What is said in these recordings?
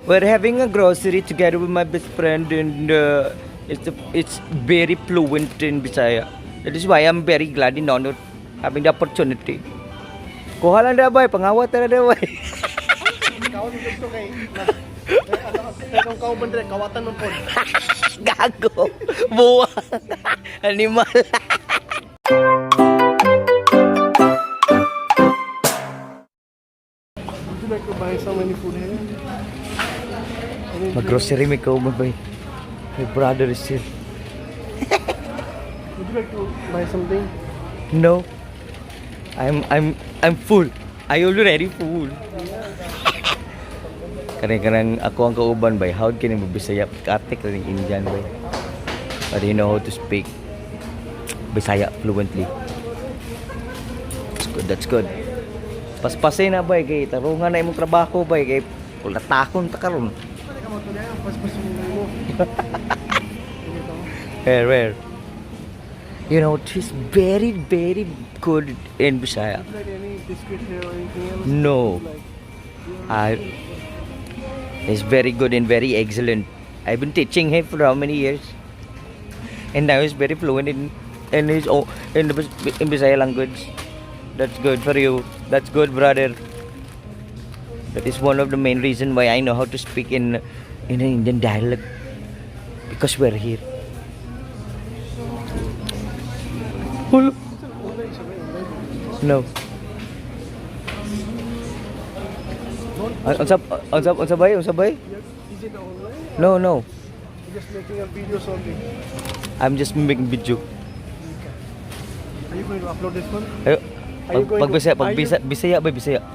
We're having a grocery together with my best friend, and it's very fluent in Bisaya. That is why I'm very glad and honored having the opportunity. Kuha lang na bay, pangawat na na bay. Ikaw ni gusto kay ano ka uban dire kawatan man pod. Gago. Buwang. Animal. Would you like to buy so many food here? Mag-grocery may kauban bay. My brother is here. Would you like to buy something? No. I'm full. I already full. Karang ako ang kauban bay. How can you Bisaya? Kate ka ng Indian bay. But you know how to speak Bisaya fluently. That's good, that's good. Paspasay na bay kay tarungan na imong trabaho bay kay ulatakon ta karon. Where? You know, she's very good in Bisaya. Like any biscuit here or anything else? No. He's very good and very excellent. I've been teaching him for how many years? And now he's very fluent in Bisaya language. That's good for you. That's good, brother. That is one of the main reasons why I know how to speak in an Indian dialect. Because we're here. No. Unsa bay? Is it online? No. You're just making a videos only. I'm just making video. Are you going to upload this one? Ayo. Are you going Bisaya bay Bisaya.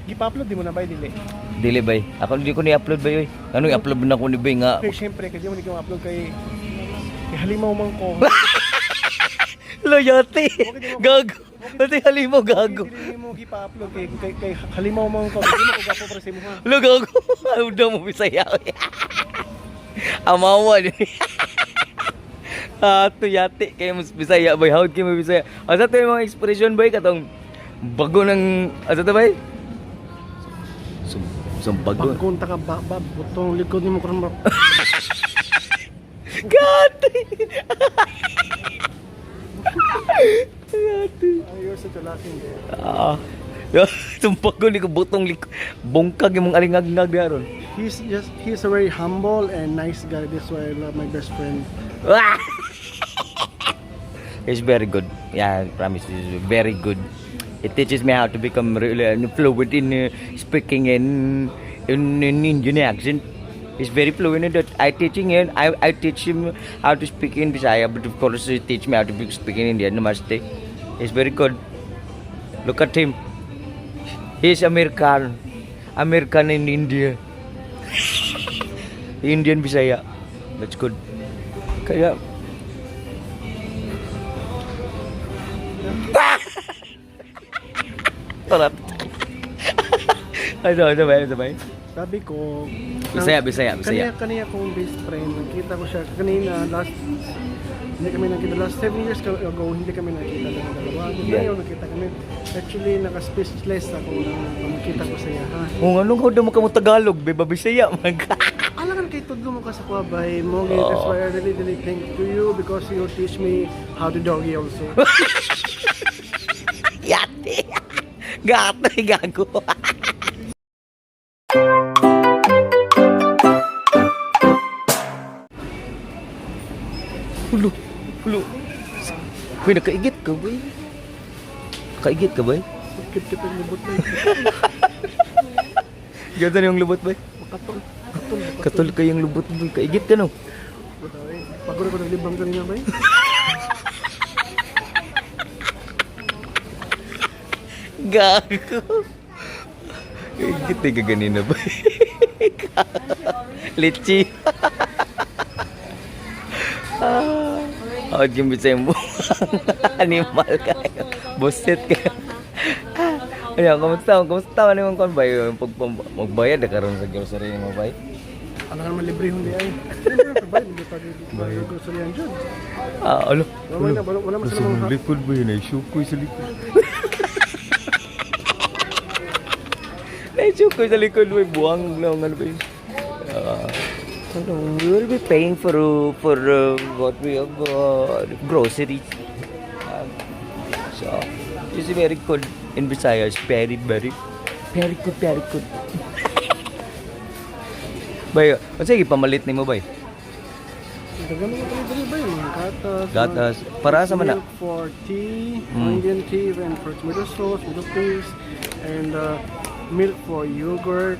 Gipa-upload di mo na ba dili? Dili bay. Ako hindi ko ni-upload bay. Ano i-upload na ko ni bay nga. Okay, syempre kasi mo di ko upload kay halimaw man ko. Loyalty. Gago. Pati halimaw gago. Hindi mo gipa-upload kay halimaw man ko. Hindi mo ko gapo para sa imo ha. Lo gago. Udah mo Bisaya. Amawan. Ato yate kay mas Bisaya bay. How kay mo Bisaya? Asa to yung mga expression bay katong bago ng asa to bay? Bago. Pagkunta ka ba butong likod nimo karon. God. You're such a laughing guy. Tumpak ko ni ko butong bongkag yung mga alingag-ngag daron. He's a very humble and nice guy. That's why I love my best friend. He's very good. Yeah, I promise he's very good. It teaches me how to become really fluent in speaking in Indian accent. He's very fluent in that. I teach him how to speak in Bisaya, but of course he teach me how to speak in Indian. Namaste. He's very good. Look at him. He's American in India. Indian Bisaya. That's good. Kaya Tarap. Ano ba? Sabi ko, Bisaya. Kaniya kong best friend. Nakita ko siya kanina last 7 years ago, hindi kami nakita ng dalawa. Ngayon nakita kami. Actually, naka-speechless ako nang makita ko siya. Kung anong hawda mo ka mo Tagalog, beba Bisaya man ka. Alangan kay tudlo mo ka sa kuwabay mo. That's why I really thank to you because you teach me how to doggy also. Yate. Gatoy gago. Ulo. Uy, nakaigit ka ba? Nakaigit ka ba? Kip-kip yung lubot na Ganda na yung lubot ba? Katol ka yung lubot mo. Kaigit ka no? Pagod ko naglibang kanina ba? Gago. Kaigit na ka ganina ba? Litchi. Huwag yung Bisaya mo. Animal kayo. Boset kayo. Ayan, kamusta naman kon ba yung magbayad na karoon sa grocery mo ba? Alangan man libre hindi ay. Libre ba? Hindi pa dito grocery yan dyan. Ano? Wala man sa mga likod ba yun? Naishukoy sa likod. Naishukoy sa likod. May buwang lang. Ano ba yun? We will be paying for what we have groceries. So this is very good in Bisaya. It's very good. Bay, sige pamalit nimo bay. Dagan mo dali ba yung mga Gatas. Para sa mana? milk for tea, Indian tea, and for tomato sauce, tomato paste, and milk for yogurt.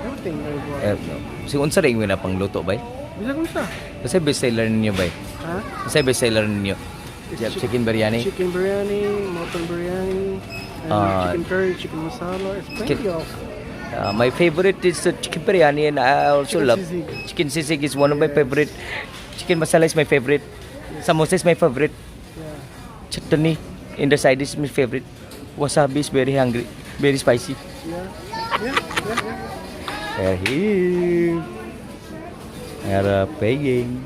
Everything I bought. Si unsa ring na pangluto bay? Bisa ko siya. Kasi best seller ninyo bay. Ha? Kasi best seller ninyo. Chicken biryani. Chicken biryani, mutton biryani, and chicken curry, chicken masala. It's plenty of. My favorite is chicken biryani, and I also Chicken love sisig. chicken sisig. Is one of my favorite. Chicken masala is my favorite. Samosa is my favorite. Yeah. Chutney in the side is my favorite. Wasabi is very hungry, very spicy. Yeah. We're here. We're paying.